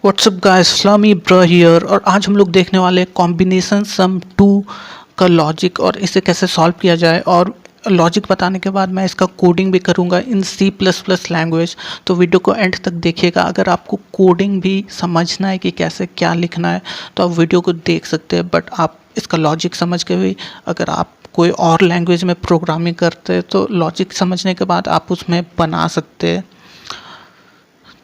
WhatsApp guys, Islami bro here. और आज हम लोग देखने वाले हैं कॉम्बिनेशन सम 2 का लॉजिक और इसे कैसे सॉल्व किया जाए। और लॉजिक बताने के बाद मैं इसका कोडिंग भी करूंगा इन C++ लैंग्वेज। तो वीडियो को एंड तक देखिएगा। अगर आपको कोडिंग भी समझना है कि कैसे क्या लिखना है तो आप वीडियो को देख सकते हैं, बट आप इसका लॉजिक समझ के भी अगर आप कोई और लैंग्वेज में प्रोग्रामिंग करते हैं तो लॉजिक समझने के बाद आप उसमें बना सकते हैं।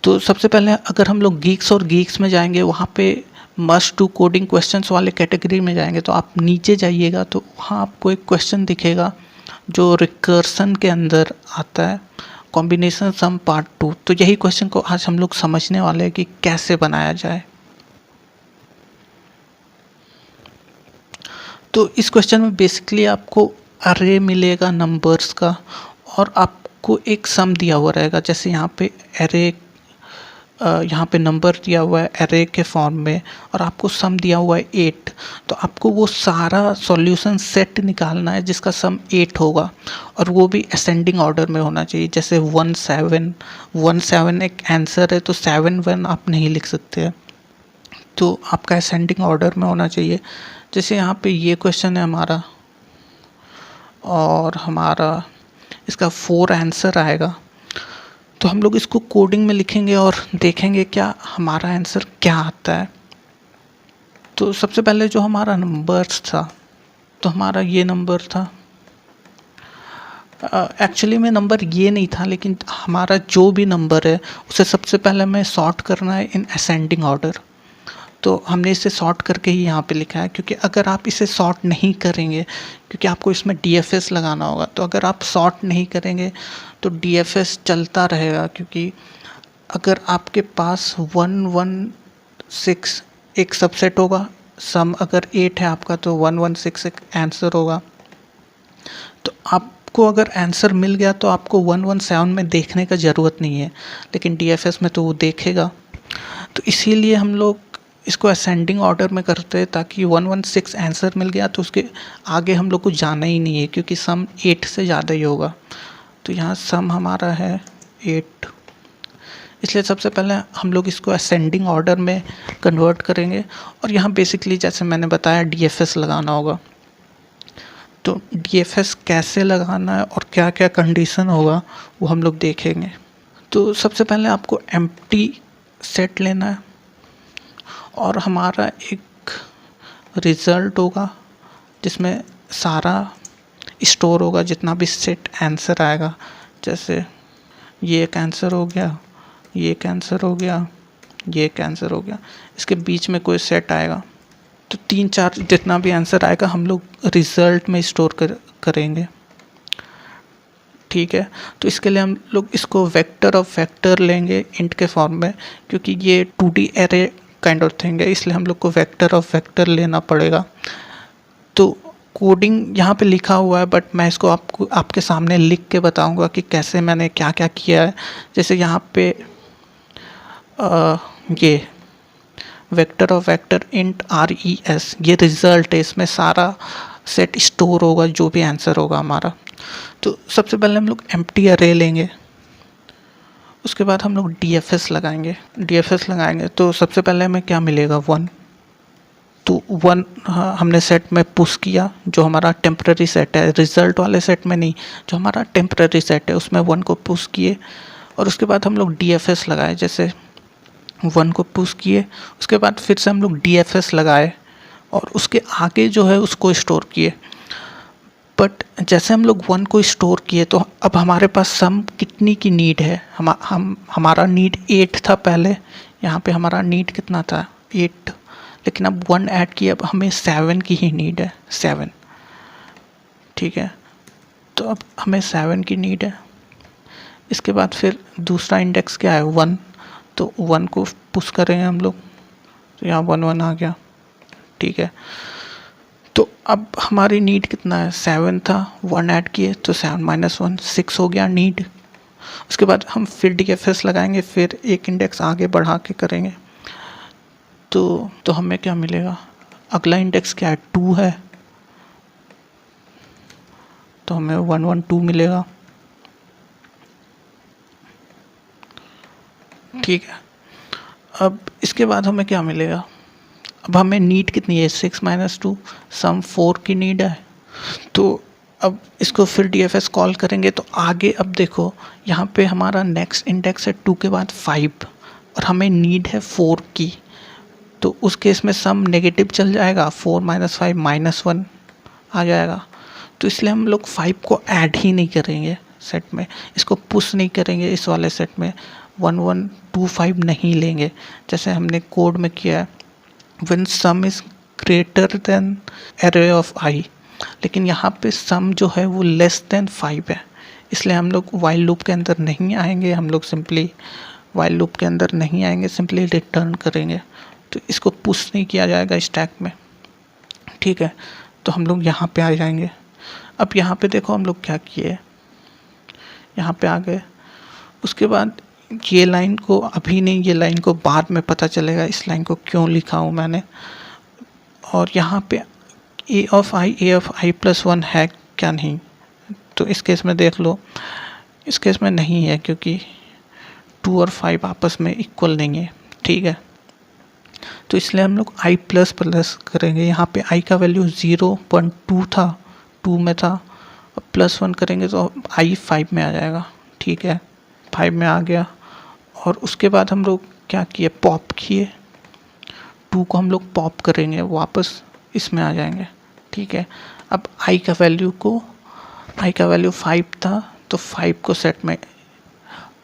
तो सबसे पहले अगर हम लोग गीक्स और गीक्स में जाएंगे, वहाँ पे मस्ट टू कोडिंग क्वेश्चंस वाले कैटेगरी में जाएंगे तो आप नीचे जाइएगा तो वहाँ आपको एक क्वेश्चन दिखेगा जो रिकर्सन के अंदर आता है, कॉम्बिनेशन सम पार्ट 2। तो यही क्वेश्चन को आज हम लोग समझने वाले हैं कि कैसे बनाया जाए। तो इस क्वेश्चन में बेसिकली आपको अरे मिलेगा नंबर्स का और आपको एक सम दिया हुआ रहेगा। जैसे यहाँ पे अरे, यहाँ पे नंबर दिया हुआ है एरे के फॉर्म में और आपको सम दिया हुआ है 8। तो आपको वो सारा सॉल्यूशन सेट निकालना है जिसका सम 8 होगा और वो भी असेंडिंग ऑर्डर में होना चाहिए। जैसे 1 7 एक आंसर है तो 7 1 आप नहीं लिख सकते हैं, तो आपका असेंडिंग ऑर्डर में होना चाहिए। जैसे यहाँ पे ये क्वेश्चन है हमारा और हमारा इसका 4 आंसर आएगा, तो हम लोग इसको कोडिंग में लिखेंगे और देखेंगे क्या हमारा आंसर क्या आता है। तो सबसे पहले जो हमारा नंबर्स था, तो हमारा ये नंबर था। एक्चुअली में नंबर ये नहीं था, लेकिन हमारा जो भी नंबर है उसे सबसे पहले हमें सॉर्ट करना है इन असेंडिंग ऑर्डर। तो हमने इसे सॉर्ट करके ही यहाँ पे लिखा है, क्योंकि अगर आप इसे सॉर्ट नहीं करेंगे, क्योंकि आपको इसमें DFS लगाना होगा, तो अगर आप सॉर्ट नहीं करेंगे तो DFS चलता रहेगा। क्योंकि अगर आपके पास 116 एक सबसेट होगा, सम अगर 8 है आपका तो 116 एक आंसर होगा। तो आपको अगर आंसर मिल गया तो आपको 117 में देखने का ज़रूरत नहीं है, लेकिन DFS में तो वो देखेगा। तो इसीलिए हम लोग इसको असेंडिंग ऑर्डर में करते हैं, ताकि 116 आंसर मिल गया तो उसके आगे हम लोग को जाना ही नहीं है, क्योंकि सम 8 से ज़्यादा ही होगा। तो यहाँ सम हमारा है 8, इसलिए सबसे पहले हम लोग इसको असेंडिंग ऑर्डर में कन्वर्ट करेंगे। और यहाँ बेसिकली जैसे मैंने बताया DFS लगाना होगा। तो DFS कैसे लगाना है और क्या क्या कंडीशन होगा वो हम लोग देखेंगे। तो सबसे पहले आपको एम्प्टी सेट लेना है और हमारा एक रिज़ल्ट होगा जिसमें सारा स्टोर होगा, जितना भी सेट आंसर आएगा। जैसे ये एक आंसर हो गया, ये एक आंसर हो गया, ये एक आंसर हो गया, इसके बीच में कोई सेट आएगा। तो 3 4 जितना भी आंसर आएगा हम लोग रिज़ल्ट में स्टोर करेंगे। ठीक है, तो इसके लिए हम लोग इसको वेक्टर ऑफ वेक्टर लेंगे इंट के फॉर्म में, क्योंकि ये 2D array kind of thing है, इसलिए हम लोग को वेक्टर ऑफ वेक्टर लेना पड़ेगा। तो कोडिंग यहाँ पे लिखा हुआ है, बट मैं इसको आपके सामने लिख के बताऊंगा कि कैसे मैंने क्या क्या किया है। जैसे यहाँ पे ये vector of vector int RES, ये रिज़ल्ट है, इसमें सारा सेट स्टोर होगा जो भी आंसर होगा हमारा। तो सबसे पहले हम लोग एम्प्टी अरे लेंगे, उसके बाद हम लोग DFS लगाएंगे। तो सबसे पहले हमें क्या मिलेगा 1। तो 1 हमने सेट में पुश किया, जो हमारा टेम्पररी सेट है, रिज़ल्ट वाले सेट में नहीं, जो हमारा टेम्पररी सेट है उसमें 1 को पुश किए। और उसके बाद हम लोग DFS लगाए, जैसे 1 को पुश किए, उसके बाद फिर से हम लोग DFS लगाए और उसके आगे जो है उसको स्टोर किए। बट जैसे हम लोग 1 को स्टोर किए तो अब हमारे पास सम कितनी की नीड है, हमारा नीड 8 था पहले। यहाँ पे हमारा नीड कितना था 8, लेकिन अब 1 ऐड किया, अब हमें 7 की ही नीड है, 7। ठीक है, तो अब हमें 7 की नीड है। इसके बाद फिर दूसरा इंडेक्स क्या है 1, तो 1 को पुश करेंगे हम लोग, तो यहाँ 1 1 आ गया। ठीक है, तो अब हमारी नीड कितना है 7 था, 1 ऐड किए तो 7 - 1 6 हो गया नीड। उसके बाद हम फिर DFS लगाएंगे, फिर एक इंडेक्स आगे बढ़ा के करेंगे। तो हमें क्या मिलेगा, अगला इंडेक्स क्या है 2 है, तो हमें 1 1 2 मिलेगा। ठीक है, अब इसके बाद हमें क्या मिलेगा, अब हमें नीड कितनी है, 6 माइनस 2 सम 4 की नीड है। तो अब इसको फिर डीएफएस कॉल करेंगे तो आगे अब देखो यहाँ पे हमारा नेक्स्ट इंडेक्स है 2 के बाद 5 और हमें नीड है 4 की। तो उस केस में सम नेगेटिव चल जाएगा, 4 माइनस 5 माइनस 1 आ जाएगा। तो इसलिए हम लोग 5 को ऐड ही नहीं करेंगे सेट में, इसको पुश नहीं करेंगे इस वाले सेट में, 1 1 2 5 नहीं लेंगे जैसे हमने कोड में किया है when sum is greater than array of I। लेकिन यहाँ पे सम जो है वो लेस देन 5 है, इसलिए हम लोग वाइल लूप के अंदर नहीं आएंगे, हम लोग सिंपली वाइल लूप के अंदर नहीं आएंगे, सिंपली रिटर्न करेंगे। तो इसको पुश नहीं किया जाएगा स्टैक में, ठीक है। तो हम लोग यहाँ पे आ जाएंगे। अब यहाँ पे देखो हम लोग क्या किए, यहाँ पे आ गए। उसके बाद ये लाइन को अभी नहीं, ये लाइन को बाद में पता चलेगा इस लाइन को क्यों लिखा हूँ मैंने। और यहाँ पे ए ऑफ आई प्लस 1 है क्या, नहीं, तो इस केस में देख लो, इस केस में नहीं है क्योंकि 2 और 5 आपस में इक्वल नहीं है, ठीक है। तो इसलिए हम लोग आई प्लस प्लस करेंगे। यहाँ पे आई का वैल्यू 0.2 था, 2 में था, और प्लस 1 करेंगे तो आई 5 में आ जाएगा, ठीक है, 5 में आ गया। और उसके बाद हम लोग क्या किए, पॉप किए, 2 को हम लोग पॉप करेंगे, वापस इसमें आ जाएंगे, ठीक है। अब आई का वैल्यू 5 था तो 5 को सेट में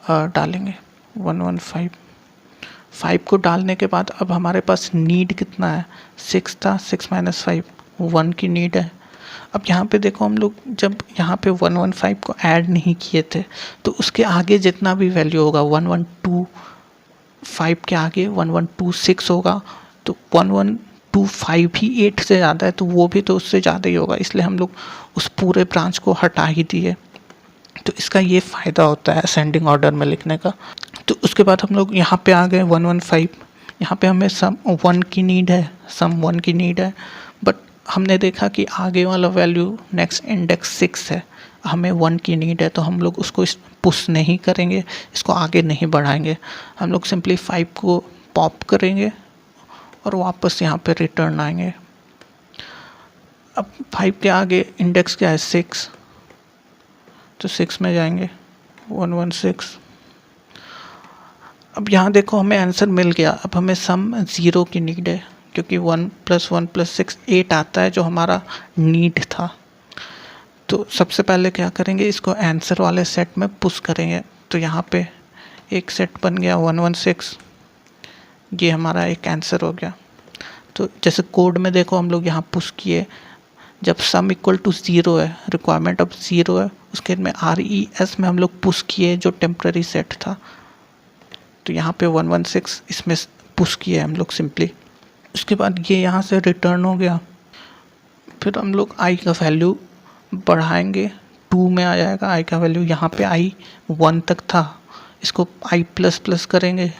डालेंगे, 1 1 5 को डालने के बाद अब हमारे पास नीड कितना है, 6 था, 6 माइनस 5 1 की नीड है। अब यहाँ पे देखो हम लोग जब यहाँ पे 115 को ऐड नहीं किए थे तो उसके आगे जितना भी वैल्यू होगा 1125 के आगे 1126 होगा, तो 1125 ही 8 से ज़्यादा है तो वो भी तो उससे ज़्यादा ही होगा, इसलिए हम लोग उस पूरे ब्रांच को हटा ही दिए। तो इसका ये फ़ायदा होता है असेंडिंग ऑर्डर में लिखने का। तो उसके बाद हम लोग यहाँ पे आ गए 115, यहाँ पे हमें सम 1 की नीड है, सम 1 की नीड है, बट हमने देखा कि आगे वाला वैल्यू नेक्स्ट इंडेक्स 6 है, हमें 1 की नीड है, तो हम लोग उसको पुश नहीं करेंगे, इसको आगे नहीं बढ़ाएंगे, हम लोग सिंपली 5 को पॉप करेंगे और वापस यहाँ पे रिटर्न आएंगे। अब 5 के आगे इंडेक्स क्या है, 6, तो 6 में जाएंगे, 116। अब यहाँ देखो हमें आंसर मिल गया। अब हमें सम 0 की नीड है क्योंकि 1 + 1 + 6 8 आता है जो हमारा नीड था। तो सबसे पहले क्या करेंगे, इसको आंसर वाले सेट में पुश करेंगे। तो यहाँ पे एक सेट बन गया 116, ये हमारा एक आंसर हो गया। तो जैसे कोड में देखो हम लोग यहाँ पुश किए, जब सम इक्वल टू 0 है, रिक्वायरमेंट अब 0 है, उसके में RES में हम लोग पुश किए जो टेम्प्रेरी सेट था, तो यहाँ पे 116 इसमें पुश किए हम लोग सिंपली। उसके बाद ये यहाँ से रिटर्न हो गया। फिर हम लोग आई का वैल्यू बढ़ाएंगे, 2 में आ जाएगा आई का वैल्यू। यहाँ पे आई 1 तक था, इसको आई प्लस प्लस करेंगे,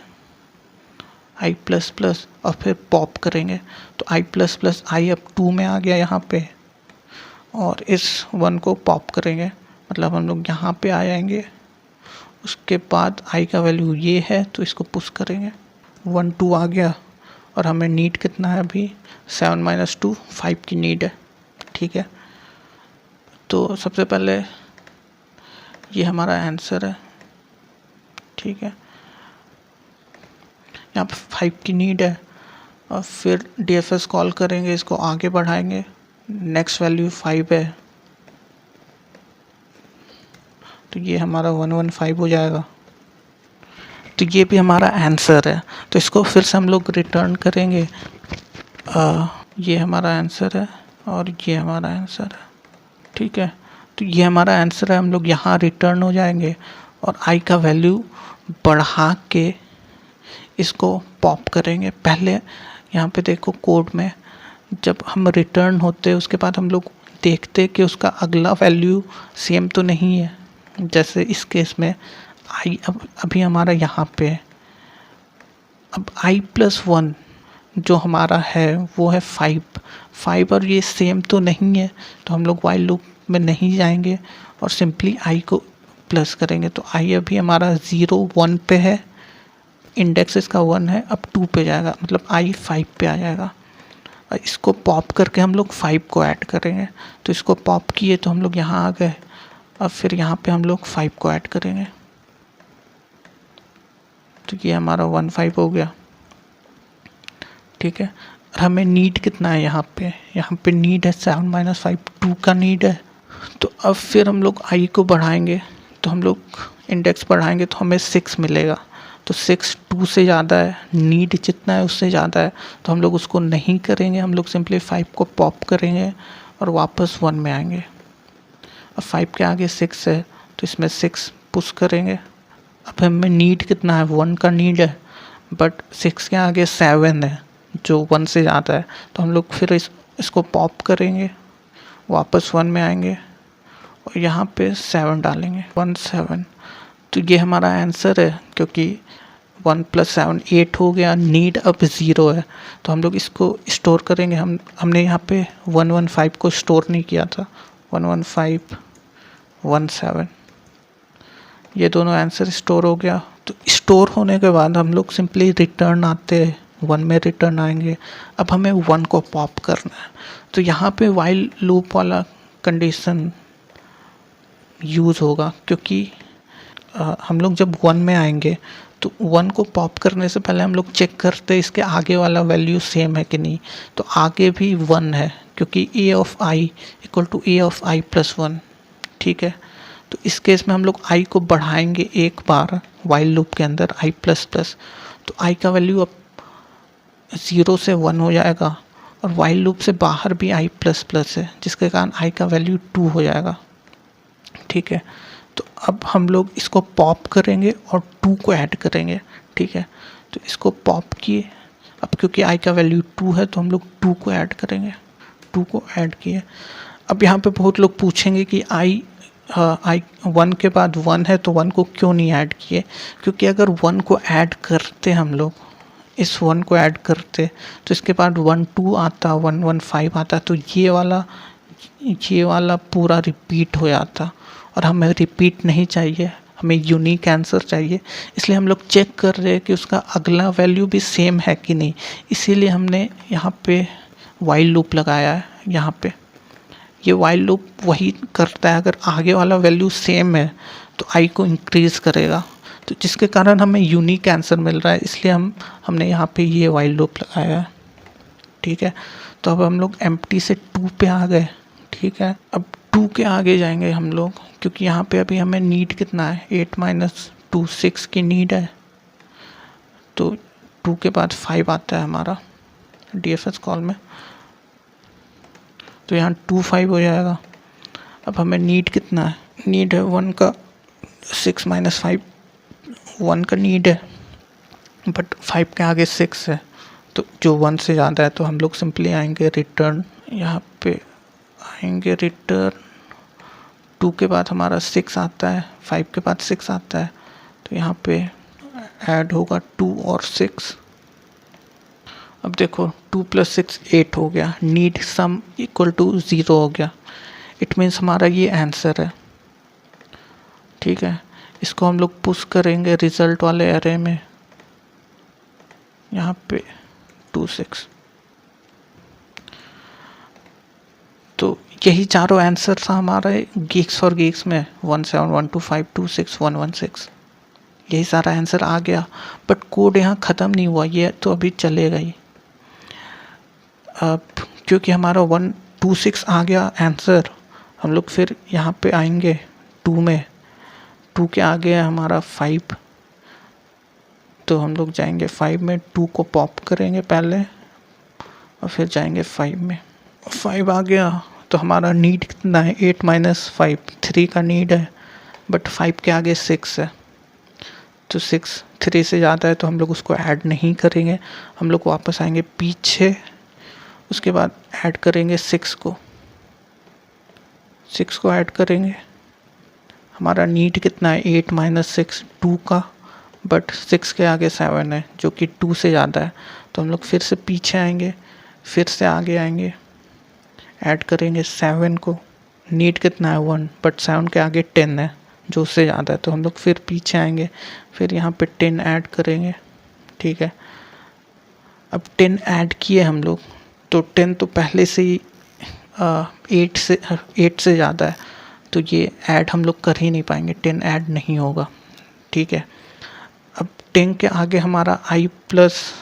आई प्लस प्लस, और फिर पॉप करेंगे तो आई प्लस प्लस आई अब 2 में आ गया यहाँ पे, और इस 1 को पॉप करेंगे, मतलब हम लोग यहाँ पे आ जाएंगे। उसके बाद आई का वैल्यू ये है तो इसको पुश करेंगे, 1 2 आ गया, और हमें नीड कितना है अभी, 7 - 2 5 की नीड है, ठीक है। तो सबसे पहले ये हमारा आंसर है, ठीक है, यहाँ पे 5 की नीड है, और फिर DFS कॉल करेंगे, इसको आगे बढ़ाएंगे, नेक्स्ट वैल्यू 5 है, तो ये हमारा 115 हो जाएगा। तो ये भी हमारा आंसर है। तो इसको फिर से हम लोग रिटर्न करेंगे, ये हमारा आंसर है और ये हमारा आंसर है, ठीक है। तो ये हमारा आंसर है, हम लोग यहाँ रिटर्न हो जाएंगे और आई का वैल्यू बढ़ा के इसको पॉप करेंगे। पहले यहाँ पे देखो कोड में जब हम रिटर्न होते उसके बाद हम लोग देखते कि उसका अगला वैल्यू सेम तो नहीं है, जैसे इस केस में आई अभी हमारा यहाँ पे है, अब i+1 जो हमारा है वो है 5 और ये सेम तो नहीं है, तो हम लोग वाइल लूप में नहीं जाएंगे और सिंपली i को प्लस करेंगे। तो i अभी हमारा 0 1 पे है, इंडेक्स इसका 1 है, अब 2 पे जाएगा, मतलब I 5 पे आ जाएगा। और इसको पॉप करके हम लोग 5 को ऐड करेंगे। तो इसको पॉप किए तो हम लोग यहाँ आ गए। अब फिर यहाँ पे हम लोग 5 को ऐड करेंगे, तो ये हमारा 1 5 हो गया। ठीक है, और हमें नीड कितना है यहाँ पे नीड है 7 माइनस 5, 2 का नीड है। तो अब फिर हम लोग I को बढ़ाएंगे, तो हम लोग इंडेक्स बढ़ाएंगे तो हमें 6 मिलेगा। तो 6 2 से ज़्यादा है, नीड जितना है उससे ज़्यादा है, तो हम लोग उसको नहीं करेंगे, हम लोग सिंपली 5 को पॉप करेंगे और वापस 1 में आएंगे। अब 5 के आगे 6 है, तो इसमें 6 पुश करेंगे। अब हमें नीड कितना है, 1 का नीड है, बट 6 के आगे 7 है जो 1 से ज़्यादा है, तो हम लोग फिर इसको पॉप करेंगे, वापस 1 में आएंगे और यहाँ पे 7 डालेंगे, 1 7। तो ये हमारा आंसर है, क्योंकि 1 + 7 8 हो गया, नीड अब 0 है। तो हम लोग इसको स्टोर करेंगे। हमने यहाँ पे 115 को स्टोर नहीं किया था, 115 1 7, ये दोनों आंसर स्टोर हो गया। तो स्टोर होने के बाद हम लोग सिंपली रिटर्न आते हैं, 1 में रिटर्न आएंगे। अब हमें 1 को पॉप करना है, तो यहाँ पे वाइल लूप वाला कंडीशन यूज़ होगा, क्योंकि हम लोग जब 1 में आएंगे तो 1 को पॉप करने से पहले हम लोग चेक करते हैं इसके आगे वाला वैल्यू सेम है कि नहीं। तो आगे भी 1 है, क्योंकि a of i = a of i + 1। ठीक है, तो इस केस में हम लोग i को बढ़ाएंगे एक बार वाइल लूप के अंदर i ++, तो i का वैल्यू अब 0 से 1 हो जाएगा, और वाइल लूप से बाहर भी i ++ है, जिसके कारण i का वैल्यू 2 हो जाएगा। ठीक है, तो अब हम लोग इसको पॉप करेंगे और 2 को ऐड करेंगे। ठीक है, तो इसको पॉप किए, अब क्योंकि i का वैल्यू 2 है तो हम लोग 2 को ऐड करेंगे, 2 को ऐड किए। अब यहाँ पे बहुत लोग पूछेंगे कि i 1 के बाद 1 है तो 1 को क्यों नहीं ऐड किए, क्योंकि अगर 1 को ऐड करते हम लोग, इस 1 को ऐड करते तो इसके बाद 1 2 आता, 1 1 5 आता, तो ये वाला पूरा रिपीट हो जाता, और हमें रिपीट नहीं चाहिए, हमें यूनिक आंसर चाहिए। इसलिए हम लोग चेक कर रहे हैं कि उसका अगला वैल्यू भी सेम है कि नहीं, इसीलिए हमने यहाँ पे वाइल लूप लगाया है। यहाँ पे ये वाइल लूप वही करता है, अगर आगे वाला वैल्यू सेम है तो i को इंक्रीज़ करेगा, तो जिसके कारण हमें यूनिक आंसर मिल रहा है, इसलिए हमने यहाँ पे ये वाइल लूप लगाया है। ठीक है, तो अब हम लोग एम्प्टी से 2 पे आ गए। ठीक है, अब 2 के आगे जाएंगे हम लोग, क्योंकि यहाँ पे अभी हमें नीड कितना है, 8 - 2 6 की नीड है, तो 2 के बाद 5 आता है हमारा DFS कॉल में, तो यहाँ 2 5 हो जाएगा। अब हमें नीड कितना है, नीड है 1 का, 6 - 5 1 का नीड है, बट 5 के आगे 6 है, तो जो 1 से ज़्यादा है, तो हम लोग सिंपली आएंगे रिटर्न, यहाँ पे आएंगे रिटर्न। 2 के बाद हमारा 6 आता है, 5 के बाद 6 आता है, तो यहाँ पे ऐड होगा 2 और 6। अब देखो 2 + 6 8 हो गया, नीड सम = 0 हो गया, इट मीन्स हमारा ये आंसर है। ठीक है, इसको हम लोग पुश करेंगे रिजल्ट वाले एरे में, यहाँ पे 2 6। तो यही चारों आंसर था हमारे गीक्स फॉर गीक्स में, 1712526116, यही सारा आंसर आ गया। बट कोड यहाँ ख़त्म नहीं हुआ, ये तो अभी चलेगा ही। अब क्योंकि हमारा 126 आ गया आंसर, हम लोग फिर यहाँ पे आएंगे 2 में, 2 के आगे है हमारा 5, तो हम लोग जाएंगे 5 में, 2 को पॉप करेंगे पहले और फिर जाएंगे 5 में। 5 आ गया, तो हमारा नीड कितना है, 8 - 5 3 का नीड है, बट 5 के आगे 6 है, तो 6 3 से ज़्यादा है, तो हम लोग उसको ऐड नहीं करेंगे। हम लोग वापस आएंगे पीछे, उसके बाद ऐड करेंगे 6 को ऐड करेंगे। हमारा नीड कितना है, 8 - 6 2 का, बट 6 के आगे 7 है जो कि 2 से ज़्यादा है, तो हम लोग फिर से पीछे आएंगे, फिर से आगे आएंगे, ऐड करेंगे 7 को। नीड कितना है 1, बट 7 के आगे 10 है जो उससे ज़्यादा है, तो हम लोग फिर पीछे आएंगे, फिर यहाँ पे 10 ऐड करेंगे, ठीक है। अब 10 ऐड किए हम लोग, तो 10 तो पहले से ही 8 से ज़्यादा है, तो ये ऐड हम लोग कर ही नहीं पाएंगे, 10 ऐड नहीं होगा, ठीक है। अब 10 के आगे हमारा i प्लस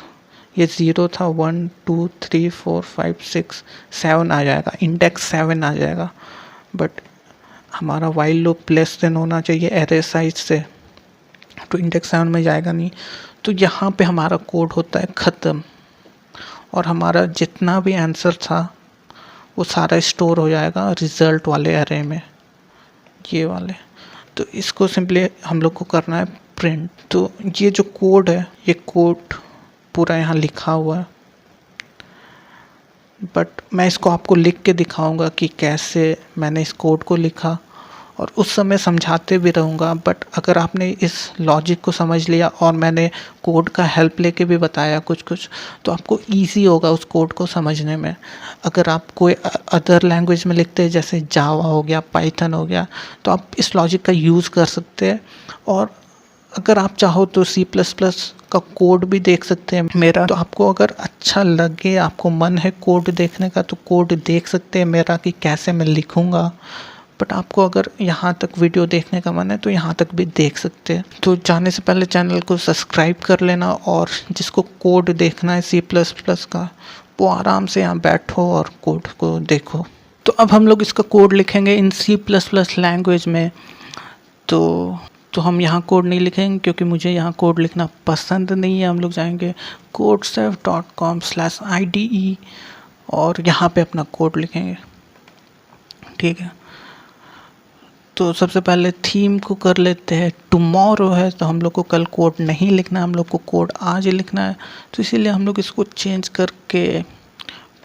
ये 0 था, 1 2 3 4 5 6 7 आ जाएगा, इंडेक्स 7 आ जाएगा। बट हमारा वाइल लूप लेस देन होना चाहिए एरे साइज से, तो इंडेक्स 7 में जाएगा नहीं। तो यहाँ पे हमारा कोड होता है ख़त्म, और हमारा जितना भी आंसर था वो सारा स्टोर हो जाएगा रिज़ल्ट वाले एरे में, ये वाले। तो इसको सिंपली हम लोग को करना है प्रिंट। तो ये जो कोड है, ये कोड पूरा यहाँ लिखा हुआ है, बट मैं इसको आपको लिख के दिखाऊंगा कि कैसे मैंने इस कोड को लिखा, और उस समय समझाते भी रहूँगा। बट अगर आपने इस लॉजिक को समझ लिया और मैंने कोड का हेल्प लेके भी बताया कुछ कुछ, तो आपको ईजी होगा उस कोड को समझने में। अगर आप कोई अदर लैंग्वेज में लिखते हैं, जैसे जावा हो गया, पाइथन हो गया, तो आप इस लॉजिक का यूज़ कर सकते हैं। और अगर आप चाहो तो C++ का कोड भी देख सकते हैं मेरा। तो आपको अगर अच्छा लगे, आपको मन है कोड देखने का, तो कोड देख सकते हैं मेरा कि कैसे मैं लिखूँगा। बट आपको अगर यहाँ तक वीडियो देखने का मन है तो यहाँ तक भी देख सकते हैं। तो जाने से पहले चैनल को सब्सक्राइब कर लेना, और जिसको कोड देखना है C++ का, वो आराम से यहाँ बैठो और कोड को देखो। तो अब हम लोग इसका कोड लिखेंगे इन C++ लैंग्वेज में। तो हम यहाँ कोड नहीं लिखेंगे क्योंकि मुझे यहाँ कोड लिखना पसंद नहीं है। हम लोग जाएंगे codesef.com/IDE और यहाँ पे अपना कोड लिखेंगे, ठीक है। तो सबसे पहले थीम को कर लेते हैं। टुमारो है तो हम लोग को कल कोड नहीं लिखना है, हम लोग को कोड आज ही लिखना है। तो इसीलिए हम लोग इसको चेंज करके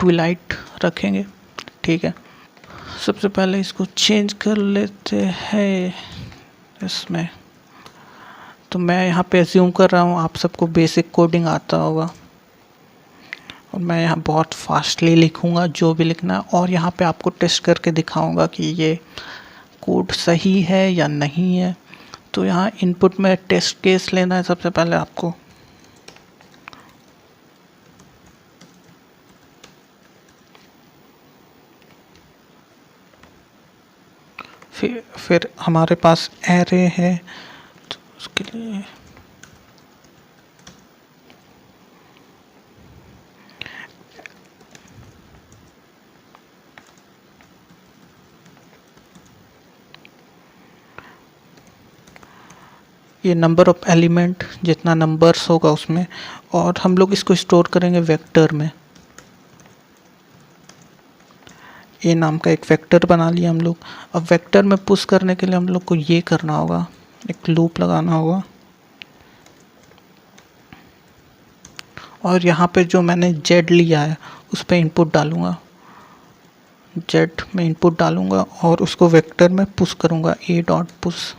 ट्विलाइट रखेंगे, ठीक है। सबसे पहले इसको चेंज कर लेते हैं इसमें। तो मैं यहाँ पे अज्यूम कर रहा हूँ आप सबको बेसिक कोडिंग आता होगा, और मैं यहाँ बहुत फास्टली लिखूँगा जो भी लिखना है, और यहाँ पे आपको टेस्ट करके दिखाऊँगा कि ये कोड सही है या नहीं है। तो यहाँ इनपुट में टेस्ट केस लेना है सबसे पहले आपको। फिर हमारे पास एरे है, तो उसके लिए ये नंबर ऑफ एलिमेंट, जितना नंबर्स होगा उसमें, और हम लोग इसको स्टोर करेंगे वेक्टर में। ए नाम का एक वेक्टर बना लिया हम लोग। अब वेक्टर में पुश करने के लिए हम लोग को ये करना होगा, एक लूप लगाना होगा, और यहाँ पे जो मैंने जेड लिया है उस पर इनपुट डालूँगा। जेड में इनपुट डालूँगा और उसको वेक्टर में पुश करूँगा, a.push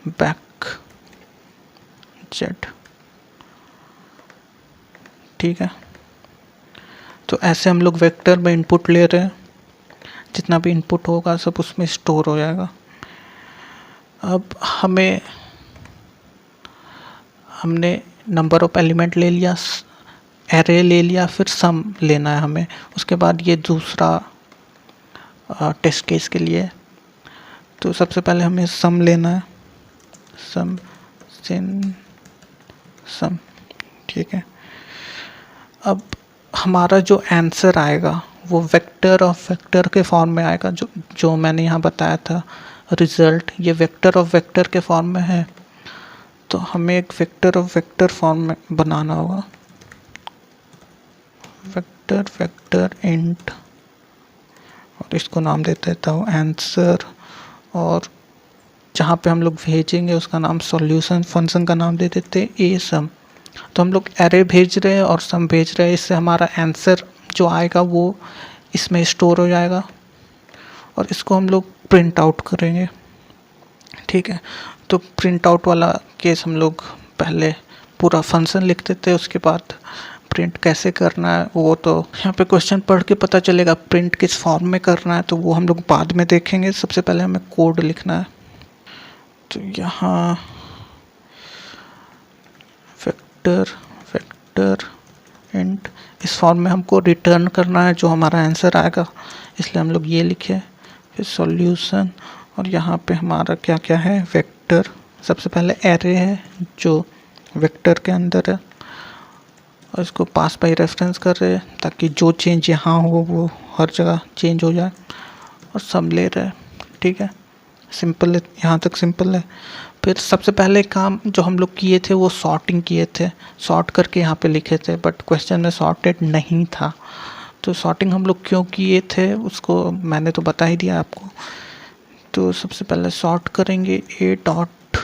बैक जेड, ठीक है। तो ऐसे हम लोग वेक्टर में इनपुट ले रहे हैं, जितना भी इनपुट होगा सब उसमें स्टोर हो जाएगा। अब हमने नंबर ऑफ एलिमेंट ले लिया, एरे ले लिया, फिर सम लेना है हमें। उसके बाद ये दूसरा टेस्ट केस के लिए, तो सबसे पहले हमें सम लेना है, सम सिन सम, ठीक है। अब हमारा जो आंसर आएगा वो वेक्टर ऑफ वेक्टर के फॉर्म में आएगा, जो मैंने यहाँ बताया था रिज़ल्ट, ये वेक्टर ऑफ वेक्टर के फॉर्म में है। तो हमें एक वेक्टर ऑफ वेक्टर फॉर्म में बनाना होगा, वेक्टर वेक्टर इंट, और इसको नाम दे देता हूँ आंसर, और जहाँ पे हम लोग भेजेंगे उसका नाम सॉल्यूशन, फंक्शन का नाम दे देते हैं ए सम। तो हम लोग एरे भेज रहे हैं और सम भेज रहे हैं, इससे हमारा आंसर जो आएगा वो इसमें स्टोर हो जाएगा, और इसको हम लोग प्रिंट आउट करेंगे, ठीक है। तो प्रिंट आउट वाला केस हम लोग पहले पूरा फंक्शन लिख देते हैं, उसके बाद प्रिंट कैसे करना है वो तो यहाँ पे क्वेश्चन पढ़ के पता चलेगा। प्रिंट किस फॉर्म में करना है तो वो हम लोग बाद में देखेंगे, सबसे पहले हमें कोड लिखना है। तो यहाँ वेक्टर वेक्टर इंट, इस फॉर्म में हमको रिटर्न करना है जो हमारा आंसर आएगा, इसलिए हम लोग ये लिखे। फिर सॉल्यूशन, और यहाँ पे हमारा क्या क्या है, वेक्टर, सबसे पहले एरे है जो वेक्टर के अंदर है, और इसको पास बाय रेफरेंस कर रहे हैं ताकि जो चेंज यहाँ हो वो हर जगह चेंज हो जाए, और सब ले रहे हैं। ठीक है, सिंपल है, यहाँ तक सिंपल है। फिर सबसे पहले काम जो हम लोग किए थे वो सॉर्टिंग किए थे, सॉर्ट करके यहाँ पे लिखे थे, बट क्वेश्चन में सॉर्टेड नहीं था। तो सॉर्टिंग हम लोग क्यों किए थे उसको मैंने तो बता ही दिया आपको। तो सबसे पहले सॉर्ट करेंगे ए dot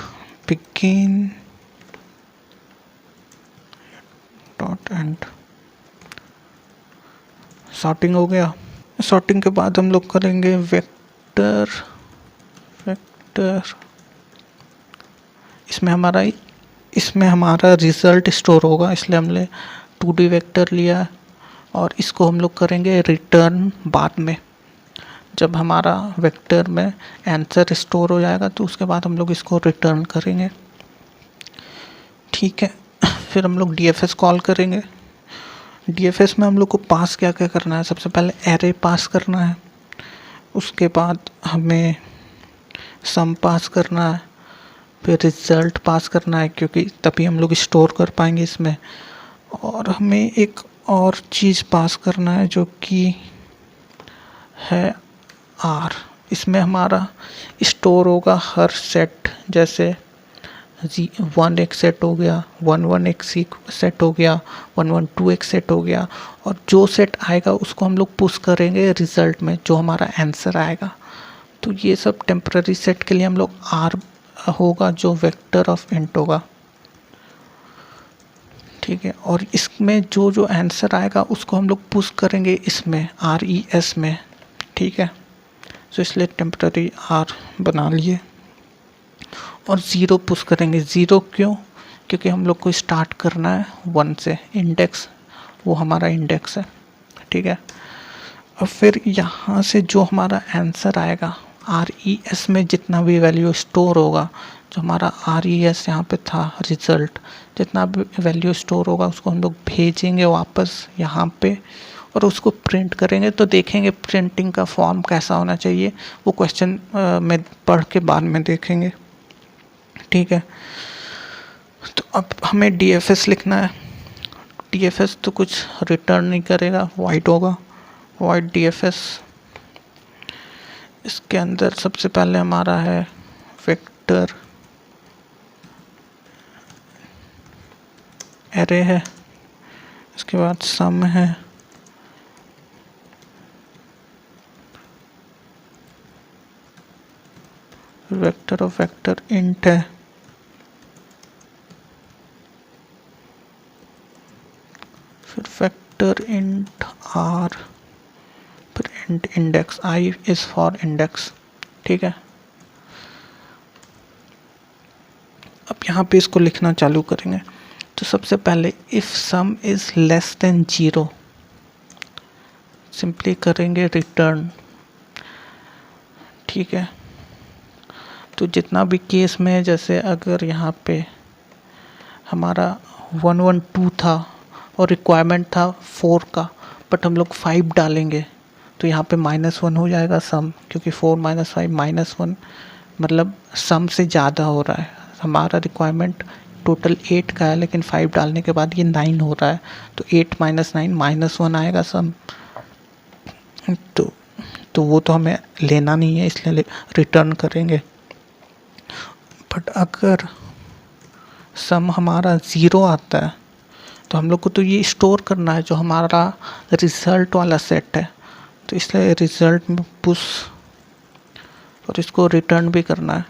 begin dot and, sorting हो गया। सॉर्टिंग के बाद हम लोग करेंगे वेक्टर, इसमें हमारा रिज़ल्ट स्टोर होगा, इसलिए हमने 2D वेक्टर लिया, और इसको हम लोग करेंगे रिटर्न बाद में, जब हमारा वेक्टर में आंसर स्टोर हो जाएगा तो उसके बाद हम लोग इसको रिटर्न करेंगे। ठीक है, फिर हम लोग DFS कॉल करेंगे। DFS में हम लोग को पास क्या क्या करना है, सबसे पहले एरे पास करना है, उसके बाद हमें सम पास करना है, फिर रिज़ल्ट पास करना है क्योंकि तभी हम लोग स्टोर कर पाएंगे इसमें, और हमें एक और चीज़ पास करना है जो कि है आर। इसमें हमारा स्टोर होगा हर सेट, जैसे 1 एक सेट हो गया, 1 एक सेट हो गया, 1 एक सेट हो गया, और जो सेट आएगा उसको हम लोग पुश करेंगे रिज़ल्ट में जो हमारा आंसर आएगा। तो ये सब टेम्पररी सेट के लिए हम लोग आर होगा जो वेक्टर ऑफ इंट होगा। ठीक है, और इसमें जो जो आंसर आएगा उसको हम लोग पुश करेंगे इसमें RES में। ठीक है, तो इसलिए टेम्पररी आर बना लिए, और 0 पुश करेंगे। 0 क्यों, क्योंकि हम लोग को स्टार्ट करना है 1 से, इंडेक्स वो हमारा इंडेक्स है। ठीक है, और फिर यहाँ से जो हमारा आंसर आएगा RES में जितना भी वैल्यू स्टोर होगा, जो हमारा RES यहाँ पे था रिज़ल्ट, जितना भी वैल्यू स्टोर होगा उसको हम लोग भेजेंगे वापस यहाँ पे, और उसको प्रिंट करेंगे। तो देखेंगे प्रिंटिंग का फॉर्म कैसा होना चाहिए, वो क्वेश्चन में पढ़ के बाद में देखेंगे। ठीक है, तो अब हमें DFS लिखना है। DFS तो कुछ रिटर्न नहीं करेगा, वाइड होगा, वाइड DFS। इसके अंदर सबसे पहले हमारा है वेक्टर एरे है, इसके बाद सम है, वेक्टर ऑफ वेक्टर इंट है, फिर वेक्टर इंट आर, फिर int index, I is for index. ठीक है, अब यहाँ पे इसको लिखना चालू करेंगे। तो सबसे पहले if some is less than 0 simply करेंगे रिटर्न। ठीक है, तो जितना भी केस में, जैसे अगर यहाँ पे हमारा 112 था और रिक्वायरमेंट था 4 का, बट हम लोग 5 डालेंगे तो यहाँ पे -1 हो जाएगा सम, क्योंकि 4 - 5 -1 मतलब सम से ज़्यादा हो रहा है। हमारा रिक्वायरमेंट टोटल 8 का है, लेकिन 5 डालने के बाद ये 9 हो रहा है, तो 8 - 9 -1 आएगा सम। तो वो तो हमें लेना नहीं है, इसलिए रिटर्न करेंगे। बट अगर सम हमारा 0 आता है तो हम लोग को तो ये स्टोर करना है जो हमारा रिज़ल्ट वाला सेट है, तो इसलिए रिज़ल्ट में पुश, और इसको रिटर्न भी करना है।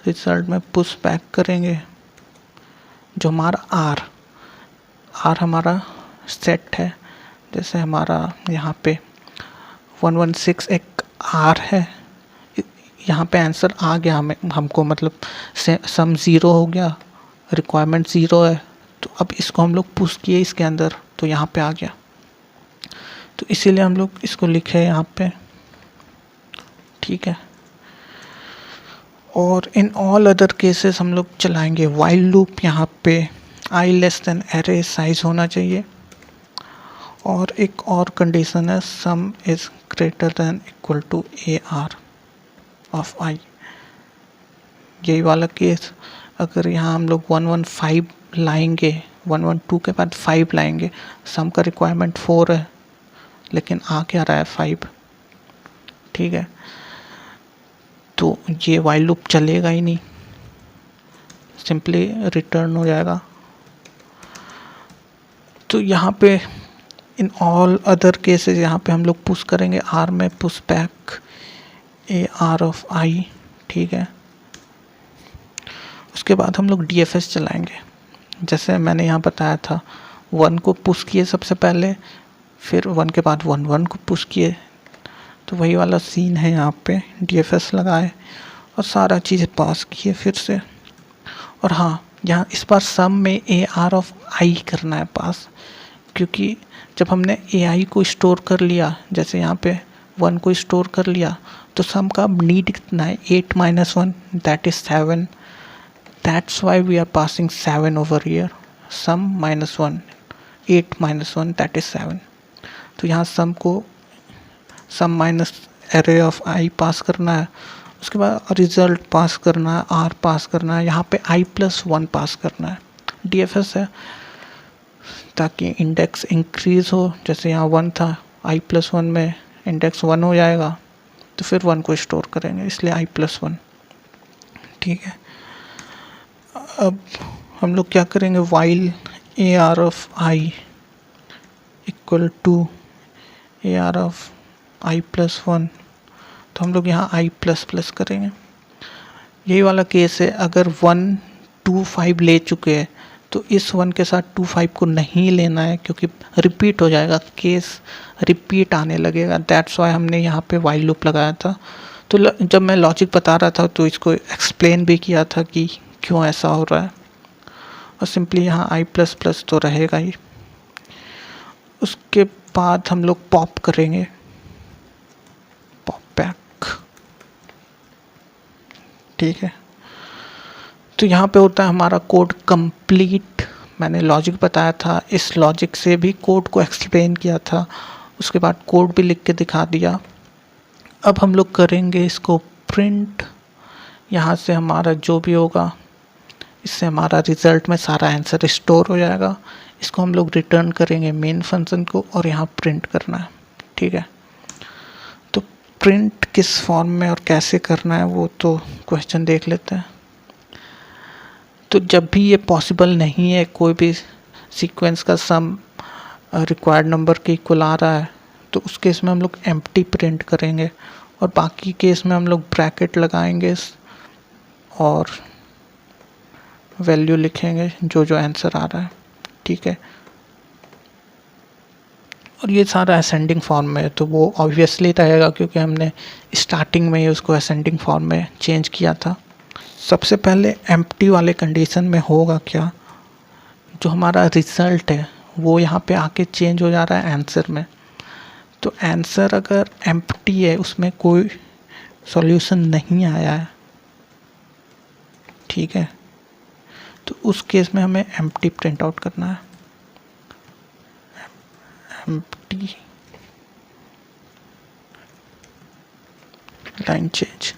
रिज़ल्ट में पुश बैक करेंगे जो हमारा आर हमारा सेट है, जैसे हमारा यहाँ पे 116 एक आर है, यहाँ पे आंसर आ गया हमको, मतलब सम 0 हो गया, रिक्वायरमेंट 0 है, तो अब इसको हम लोग पुश किए इसके अंदर तो यहाँ पे आ गया, तो इसीलिए हम लोग इसको लिखे यहाँ पे। ठीक है, और इन ऑल अदर केसेस हम लोग चलाएंगे वाइल लूप यहाँ पे, I less than array size होना चाहिए। और एक और कंडीशन है, sum is greater than equal to A R of I. यही वाला केस, अगर यहाँ हम लोग 115 लाएंगे, 112 के बाद 5 लाएंगे, सम का रिक्वायरमेंट 4 है लेकिन आ क्या रहा है 5, ठीक है, तो ये वाइल लूप चलेगा ही नहीं, सिंपली रिटर्न हो जाएगा। तो यहाँ पे इन ऑल अदर केसेस यहाँ पे हम लोग पुश करेंगे आर में, push back A R of I, ठीक है। उसके बाद हम लोग DFS चलाएंगे, जैसे मैंने यहाँ बताया था, 1 को पुश किए सबसे पहले, फिर 1 के बाद 1 को पुश किए, तो वही वाला सीन है यहाँ पे। DFS लगाए और सारा चीज़ पास किए फिर से। और हाँ, यहाँ इस बार सम में AR ऑफ आई करना है पास, क्योंकि जब हमने AI को स्टोर कर लिया, जैसे यहाँ पे 1 को स्टोर कर लिया, तो सम का नीड कितना है, 8 - 1 that is 7। That's why we are passing 7 over here. Sum -1, 8 - 1 that is 7. तो यहाँ सम को सम माइनस एरे ऑफ आई पास करना है, उसके बाद रिजल्ट पास करना है, आर पास करना है, यहाँ पे i+1 पास करना है। DFS है ताकि इंडेक्स इंक्रीज हो, जैसे यहाँ 1 था, i+1 में इंडेक्स 1 हो जाएगा, तो फिर 1 को स्टोर करेंगे, इसलिए i+1, ठीक है। अब हम लोग क्या करेंगे, while AR of I equal to AR of i+1, तो हम लोग यहाँ i++ करेंगे। यही वाला केस है, अगर 1 2 5 ले चुके हैं तो इस 1 के साथ 2 5 को नहीं लेना है, क्योंकि रिपीट हो जाएगा, केस रिपीट आने लगेगा। दैट्स वाई हमने यहाँ पे वाइल लूप लगाया था। तो जब मैं लॉजिक बता रहा था तो इसको एक्सप्लेन भी किया था कि क्यों ऐसा हो रहा है, और सिंपली यहाँ i++ तो रहेगा ही। उसके बाद हम लोग पॉप करेंगे, पॉप बैक, ठीक है। तो यहाँ पे होता है हमारा कोड कंप्लीट। मैंने लॉजिक बताया था, इस लॉजिक से भी कोड को एक्सप्लेन किया था, उसके बाद कोड भी लिख के दिखा दिया। अब हम लोग करेंगे इसको प्रिंट, यहाँ से हमारा जो भी होगा, इससे हमारा रिज़ल्ट में सारा आंसर स्टोर हो जाएगा। इसको हम लोग रिटर्न करेंगे मेन फंक्शन को, और यहाँ प्रिंट करना है, ठीक है। तो प्रिंट किस फॉर्म में और कैसे करना है वो तो क्वेश्चन देख लेते हैं। तो जब भी ये पॉसिबल नहीं है, कोई भी सीक्वेंस का सम रिक्वायर्ड नंबर के इक्वल आ रहा है, तो उस केस में हम लोग एम्प्टी प्रिंट करेंगे, और बाकी केस में हम लोग ब्रैकेट लगाएंगे और वैल्यू लिखेंगे जो जो आंसर आ रहा है, ठीक है। और ये सारा असेंडिंग फॉर्म में है, तो वो ऑब्वियसली रहेगा क्योंकि हमने स्टार्टिंग में ही उसको असेंडिंग फॉर्म में चेंज किया था। सबसे पहले एम्प्टी वाले कंडीशन में होगा क्या, जो हमारा रिज़ल्ट है वो यहाँ पे आके चेंज हो जा रहा है आंसर में। तो आंसर अगर एम्प्टी है, उसमें कोई सॉल्यूशन नहीं आया है, ठीक है, तो उस केस में हमें एम्प्टी प्रिंट आउट करना है, एम्प्टी लाइन चेंज।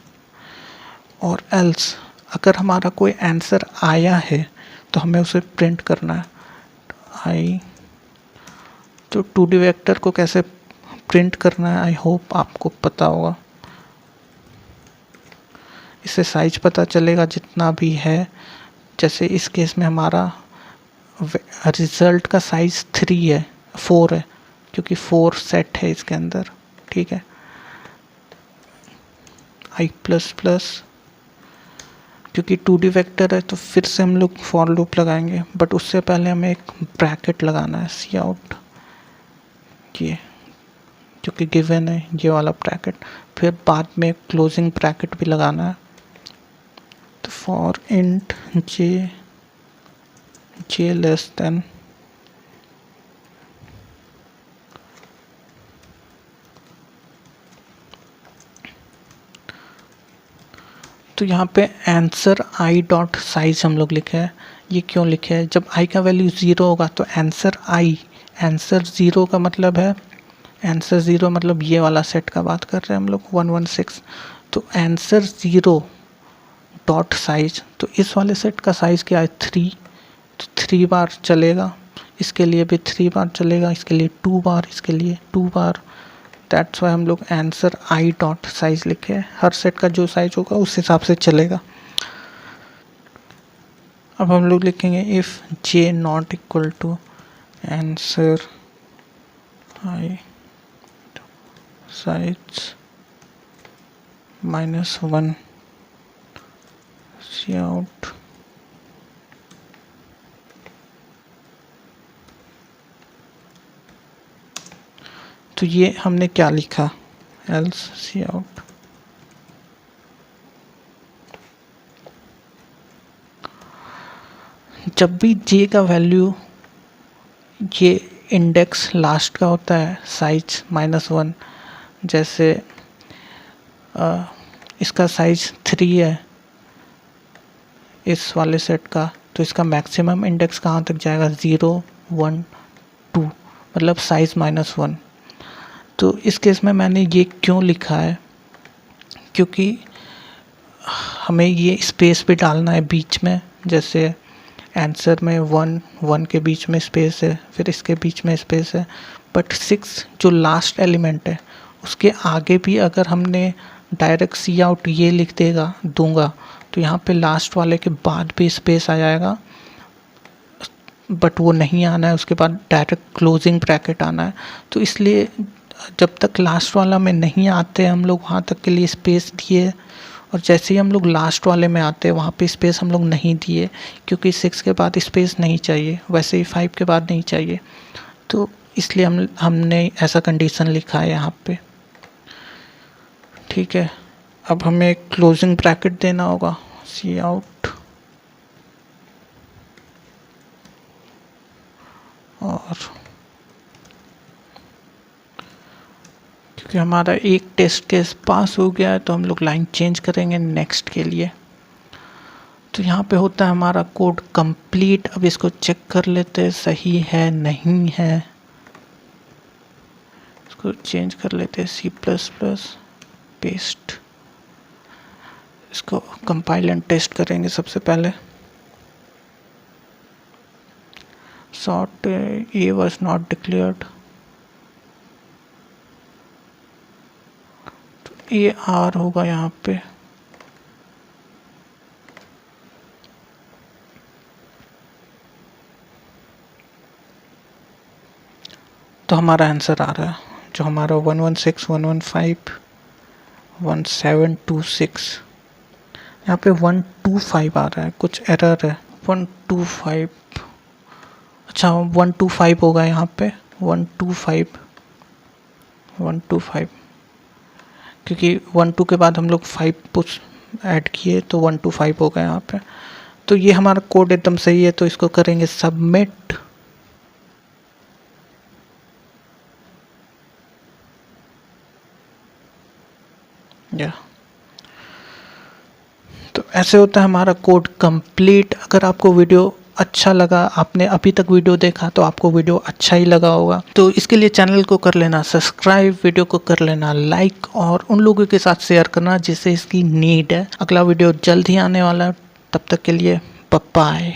और एल्स अगर हमारा कोई आंसर आया है तो हमें उसे प्रिंट करना है, आई। तो 2D वेक्टर को कैसे प्रिंट करना है आई होप आपको पता होगा। इससे साइज पता चलेगा जितना भी है, जैसे इस केस में हमारा रिज़ल्ट का साइज 3 है, 4 है, क्योंकि 4 सेट है इसके अंदर, ठीक है। i++, क्योंकि 2D वेक्टर है तो फिर से हम लोग फॉर लूप लगाएंगे, बट उससे पहले हमें एक ब्रैकेट लगाना है, सी आउट, ये जो कि गिवन है, ये वाला ब्रैकेट। फिर बाद में क्लोजिंग ब्रैकेट भी लगाना है, तो for int J less than तो यहाँ पे आंसर i डॉट साइज हम लोग लिखे हैं, ये क्यों लिखे है? जब i का वैल्यू 0 होगा तो आंसर आंसर 0 का मतलब है, आंसर 0 मतलब ये वाला सेट का बात कर रहे हैं हम लोग 116। तो आंसर 0 डॉट साइज, तो इस वाले सेट का साइज क्या है 3, तो 3 बार चलेगा, इसके लिए भी 3 बार चलेगा, इसके लिए 2 बार, इसके लिए 2 बार। दैट्स वाई हम लोग आंसर आई डॉट साइज लिखे हैं। हर सेट का जो साइज होगा उस हिसाब से चलेगा। अब हम लोग लिखेंगे if J not equal to answer I size -1 out, तो ये हमने क्या लिखा, एल्स सी आउट। जब भी जे का वैल्यू, ये इंडेक्स लास्ट का होता है साइज -1, जैसे इसका साइज 3 है इस वाले सेट का, तो इसका मैक्सिमम इंडेक्स कहाँ तक जाएगा 0 1 2, मतलब साइज -1। तो इस केस में मैंने ये क्यों लिखा है, क्योंकि हमें ये स्पेस भी डालना है बीच में, जैसे आंसर में 1 1 के बीच में स्पेस है, फिर इसके बीच में स्पेस है, बट 6 जो लास्ट एलिमेंट है उसके आगे भी अगर हमने डायरेक्ट सी आउट ये लिख दूंगा तो यहाँ पे लास्ट वाले के बाद भी स्पेस आ जाएगा, बट वो नहीं आना है, उसके बाद डायरेक्ट क्लोजिंग ब्रैकेट आना है। तो इसलिए जब तक लास्ट वाला में नहीं आते हम लोग वहाँ तक के लिए स्पेस दिए, और जैसे ही हम लोग लास्ट वाले में आते हैं वहाँ पे स्पेस हम लोग नहीं दिए, क्योंकि 6 के बाद स्पेस नहीं चाहिए, वैसे ही 5 के बाद नहीं चाहिए। तो इसलिए हमने ऐसा कंडीशन लिखा है यहाँ पे। ठीक है, अब हमें क्लोजिंग ब्रैकेट देना होगा, सी आउट, और क्योंकि हमारा एक टेस्ट केस पास हो गया है तो हम लोग लाइन चेंज करेंगे नेक्स्ट के लिए। तो यहाँ पे होता है हमारा कोड कंप्लीट। अब इसको चेक कर लेते हैं सही है नहीं है, इसको चेंज कर लेते हैं C++ पेस्ट, इसको कंपाइल एंड टेस्ट करेंगे सबसे पहले। Sort A was not declared, तो ये आर होगा यहाँ पे, तो हमारा आंसर आ रहा है जो हमारा 116 115 1726, यहाँ पे 125 आ रहा है, कुछ एरर है 125। अच्छा 125 होगा यहाँ पे 125 क्योंकि 12 के बाद हम लोग 5 पुश ऐड किए तो 125 होगा यहाँ पे। तो ये हमारा कोड एकदम सही है, तो इसको करेंगे सबमिट। या तो ऐसे होता है हमारा कोड कंप्लीट। अगर आपको वीडियो अच्छा लगा, आपने अभी तक वीडियो देखा तो आपको वीडियो अच्छा ही लगा होगा, तो इसके लिए चैनल को कर लेना सब्सक्राइब, वीडियो को कर लेना लाइक, और उन लोगों के साथ शेयर करना जिसे इसकी नीड है। अगला वीडियो जल्द ही आने वाला है, तब तक के लिए बाय बाय।